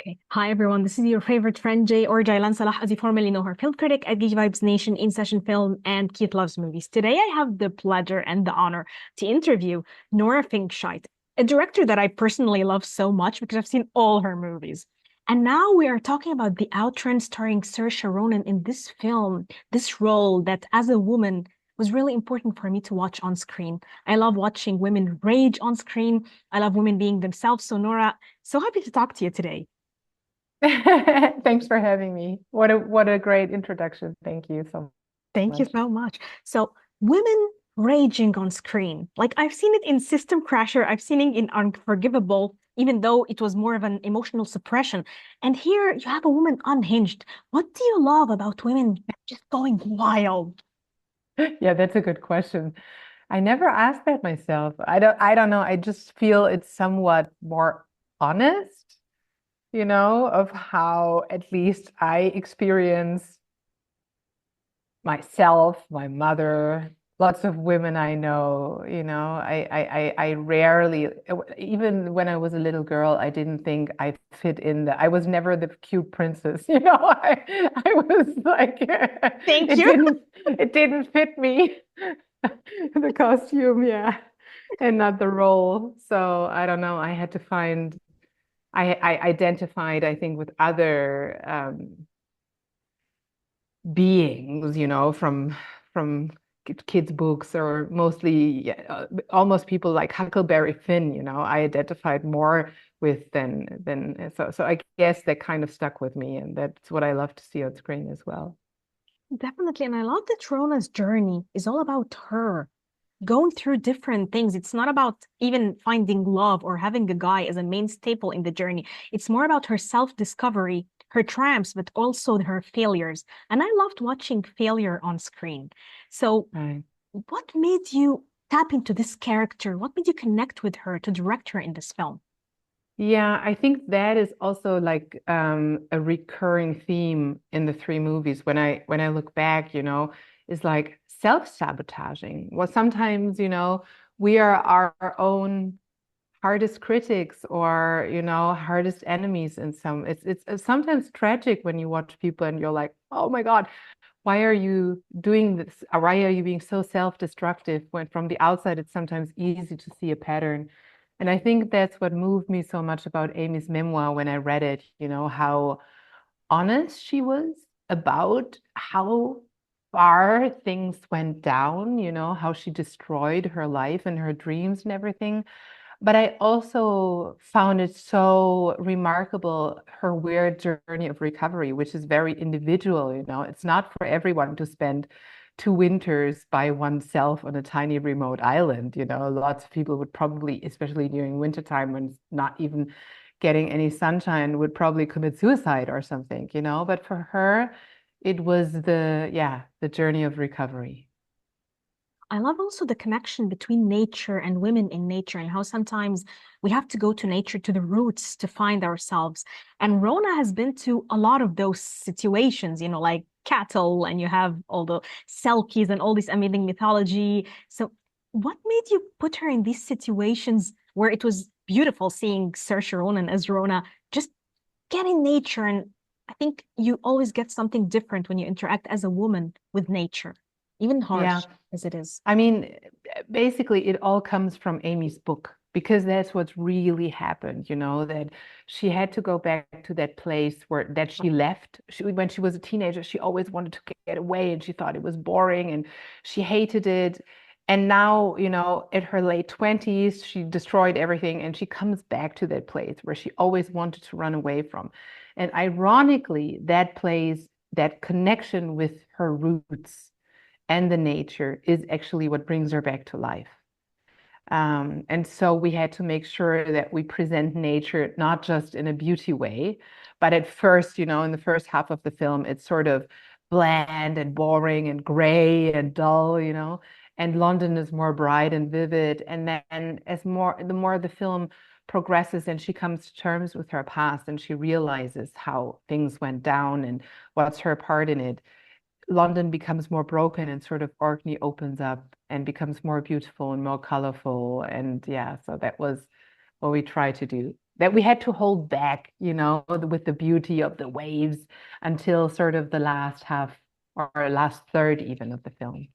Okay. Hi, everyone. This is your favorite friend, Jay or Jaylan Salah, as you formerly know her, film critic at Geek Vibes Nation, In Session Film, and Keith Loves Movies. Today, I have the pleasure and the honor to interview Nora Fingscheidt, a director that I personally love so much because I've seen all her movies. And now we are talking about the Outrun starring Saoirse Ronan in this film, this role that as a woman was really important for me to watch on screen. I love watching women rage on screen. I love women being themselves. So, Nora, so happy to talk to you today. Thanks for having me. What a great introduction. Thank you so Thank you much. so much. So, women raging on screen. Like I've seen it in System Crasher, I've seen it in Unforgivable, even though it was more of an emotional suppression. And here you have a woman unhinged. What do you love about women just going wild? Yeah, that's a good question. I never asked that myself. I don't know. I just feel it's somewhat more honest, of how at least I experience myself, my mother, lots of women I know, I rarely, even when I was a little girl, I didn't think I fit in I was never the cute princess, I was like, Thank you. it didn't fit me, the costume, yeah, and not the role. So I don't know. I had to find, I identified, I think, with other, beings, from kids' books or mostly almost people like Huckleberry Finn, I identified more with than so I guess that kind of stuck with me, and that's what I love to see on screen as well. Definitely. And I love that Rona's journey is all about her going through different things. It's not about even finding love or having a guy as a main staple in the journey. It's more about her self-discovery, her triumphs, but also her failures. And I loved watching failure on screen. So, Right. what made you tap into this character? What made you connect with her to direct her in this film? Yeah, I think that is also like a recurring theme in the three movies. When I look back, is like self-sabotaging. Well, sometimes, we are our own hardest critics or, hardest enemies in some. It's sometimes tragic when you watch people and you're like, oh my God, why are you doing this? Or why are you being so self-destructive? When from the outside, it's sometimes easy to see a pattern. And I think that's what moved me so much about Amy's memoir when I read it, how honest she was about how far things went down, how she destroyed her life and her dreams and everything. But I also found it so remarkable, her weird journey of recovery, which is very individual, It's not for everyone to spend 2 winters by oneself on a tiny remote island, Lots of people would probably, especially during wintertime when it's not even getting any sunshine, would probably commit suicide or something, But for her, it was the journey of recovery. I love also the connection between nature and women in nature and how sometimes we have to go to nature, to the roots to find ourselves. And Rona has been to a lot of those situations, like cattle, and you have all the Selkies and all this amazing mythology. So, what made you put her in these situations where it was beautiful seeing Saoirse Ronan as Rona just get in nature? And I think you always get something different when you interact as a woman with nature, even Yeah. harsh as it is. I mean, basically, it all comes from Amy's book because that's what's really happened, that she had to go back to that place that she left. When she was a teenager, she always wanted to get away and she thought it was boring and she hated it. And now, at her late 20s, she destroyed everything and she comes back to that place where she always wanted to run away from. And ironically, that place, that connection with her roots and the nature is actually what brings her back to life. And so we had to make sure that we present nature not just in a beauty way, but at first, in the first half of the film, it's sort of bland and boring and gray and dull, and London is more bright and vivid. And then the more the film progresses and she comes to terms with her past and she realizes how things went down and what's her part in it, London becomes more broken and sort of Orkney opens up and becomes more beautiful and more colorful. And yeah, so that was what we tried to do. that we had to hold back, with the beauty of the waves until sort of the last half or last third even of the film.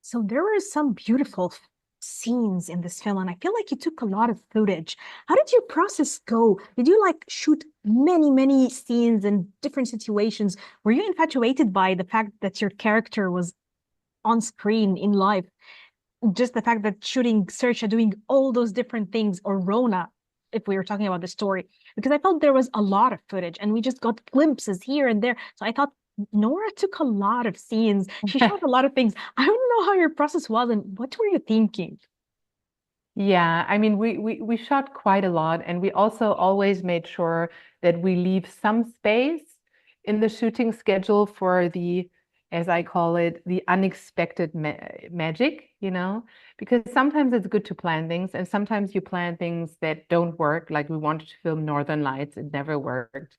So there were some beautiful scenes in this film, and I feel like you took a lot of footage. How did your process go? Did you like shoot many, many scenes in different situations? Were you infatuated by the fact that your character was on screen in life? Just the fact that shooting Saoirse doing all those different things, or Rona, if we were talking about the story, because I felt there was a lot of footage and we just got glimpses here and there. So I thought Nora took a lot of scenes. She shot a lot of things. I don't know how your process was and what were you thinking? Yeah, I mean, we shot quite a lot, and we also always made sure that we leave some space in the shooting schedule for the, as I call it, the unexpected magic, because sometimes it's good to plan things, and sometimes you plan things that don't work. Like we wanted to film Northern Lights, it never worked.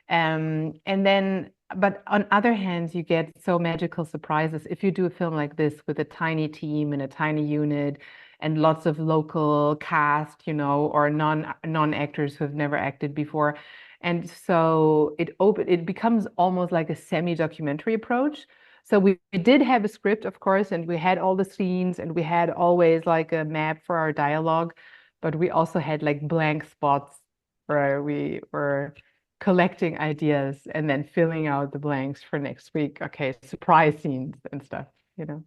And then, but on other hands, you get so magical surprises if you do a film like this with a tiny team and a tiny unit and lots of local cast, or non actors who have never acted before. And so it becomes almost like a semi-documentary approach. So we did have a script, of course, and we had all the scenes and we had always like a map for our dialogue, but we also had like blank spots where we were collecting ideas and then filling out the blanks for next week. Okay, surprise scenes and stuff, you know.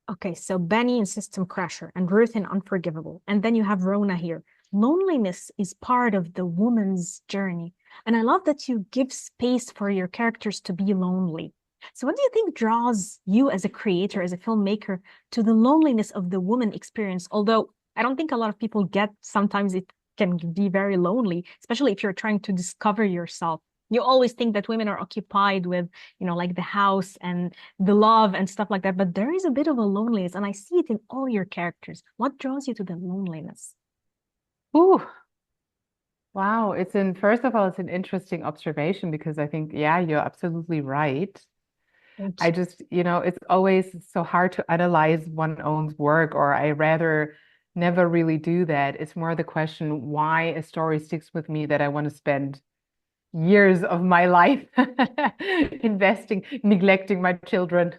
Okay, so Benny in System Crasher and Ruth in Unforgivable. And then you have Rona here. Loneliness is part of the woman's journey. And I love that you give space for your characters to be lonely. So, what do you think draws you as a creator, as a filmmaker, to the loneliness of the woman experience? Although I don't think a lot of people get, sometimes it can be very lonely, especially if you're trying to discover yourself. You always think that women are occupied with, like the house and the love and stuff like that. But there is a bit of a loneliness, and I see it in all your characters. What draws you to the loneliness? Ooh, wow. First of all, it's an interesting observation because I think, yeah, you're absolutely right. Thank I you. just, it's always so hard to analyze one's own work, or I rather never really do that. It's more the question why a story sticks with me that I want to spend years of my life investing, neglecting my children,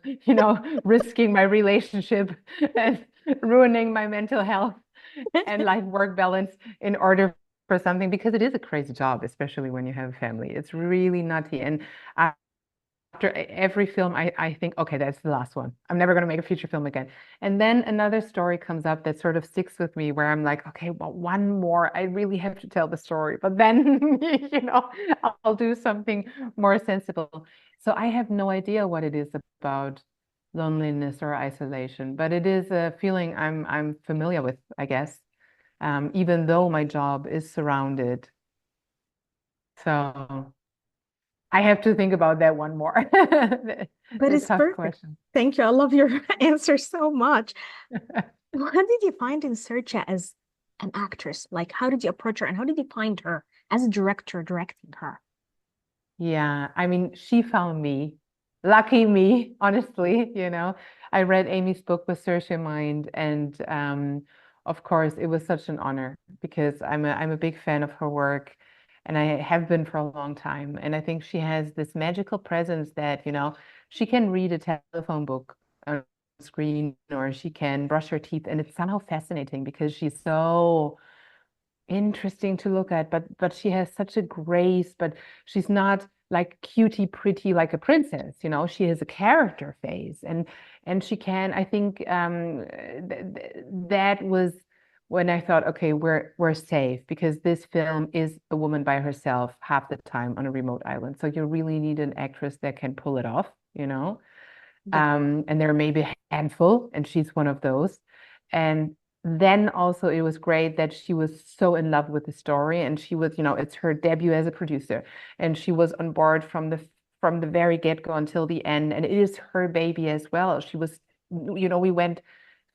risking my relationship and ruining my mental health and life work balance in order for something, because it is a crazy job, especially when you have a family. It's really nutty. And after every film, I think, okay, that's the last one. I'm never going to make a feature film again. And then another story comes up that sort of sticks with me where I'm like, okay, well, one more. I really have to tell the story. But then, I'll do something more sensible. So I have no idea what it is about loneliness or isolation, but it is a feeling I'm familiar with, I guess, even though my job is surrounded. So. I have to think about that one more. But The it's tough perfect. question. Thank you. I love your answer so much. What did you find in Searcha as an actress? Like, how did you approach her and how did you find her as a director directing her? Yeah, I mean, she found me. Lucky me, honestly, I read Amy's book with Saoirse Mind, and of course, it was such an honor because I'm a big fan of her work, and I have been for a long time. And I think she has this magical presence that, she can read a telephone book on screen, or she can brush her teeth, and it's somehow fascinating because she's so interesting to look at, but she has such a grace, but she's not like cutie pretty like a princess, she has a character face, and she can, I think, that was when I thought, okay, we're safe, because this film is a woman by herself half the time on a remote island, so you really need an actress that can pull it off, and there may be a handful, and she's one of those. And then also it was great that she was so in love with the story, and she was, it's her debut as a producer, and she was on board from the very get-go until the end, and it is her baby as well. She was, we went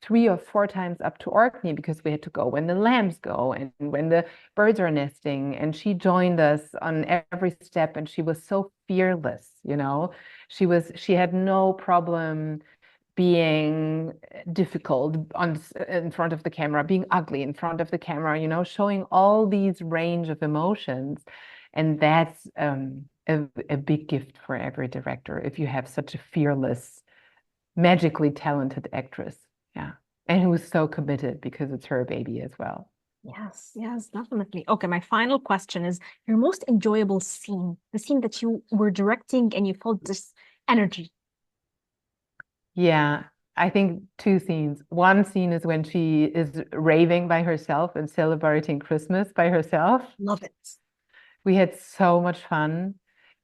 3 or 4 times up to Orkney because we had to go when the lambs go and when the birds are nesting. And she joined us on every step, and she was so fearless, she had no problem being difficult in front of the camera, being ugly in front of the camera, showing all these range of emotions. And that's a big gift for every director if you have such a fearless, magically talented actress. Yeah. And who is so committed because it's her baby as well. Yes, yes, definitely. Okay, my final question is your most enjoyable scene, the scene that you were directing and you felt this energy. Yeah, I think two scenes. One scene is when she is raving by herself and celebrating Christmas by herself. Love it. We had so much fun.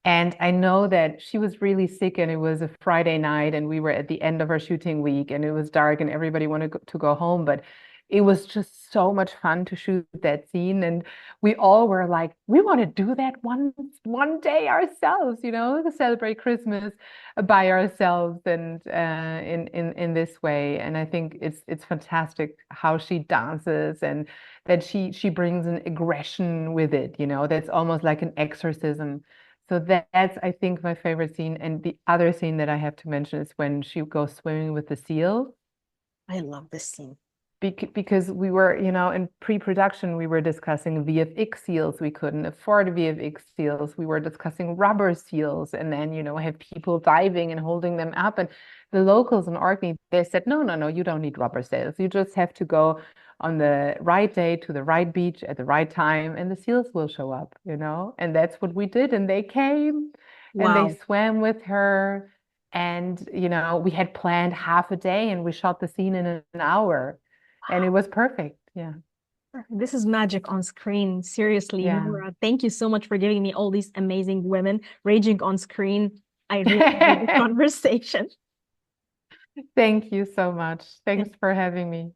And I know that she was really sick and it was a Friday night and we were at the end of our shooting week and it was dark and everybody wanted to go home. But it was just so much fun to shoot that scene. And we all were like, we want to do that one day ourselves, to celebrate Christmas by ourselves and in this way. And I think it's fantastic how she dances and that she brings an aggression with it, that's almost like an exorcism. So that's, I think, my favorite scene. And the other scene that I have to mention is when she goes swimming with the seal. I love this scene. Because we were, in pre-production, we were discussing VFX seals. We couldn't afford VFX seals. We were discussing rubber seals and then, have people diving and holding them up. And the locals in Orkney, they said, no, no, no, you don't need rubber seals. You just have to go on the right day to the right beach at the right time and the seals will show up, And that's what we did. And they came and they Wow. swam with her. And, we had planned half a day and we shot the scene in an hour. And it was perfect. Yeah. This is magic on screen. Seriously, Yeah. Nora, thank you so much for giving me all these amazing women raging on screen. I really enjoyed this conversation. Thank you so much. Thanks for having me.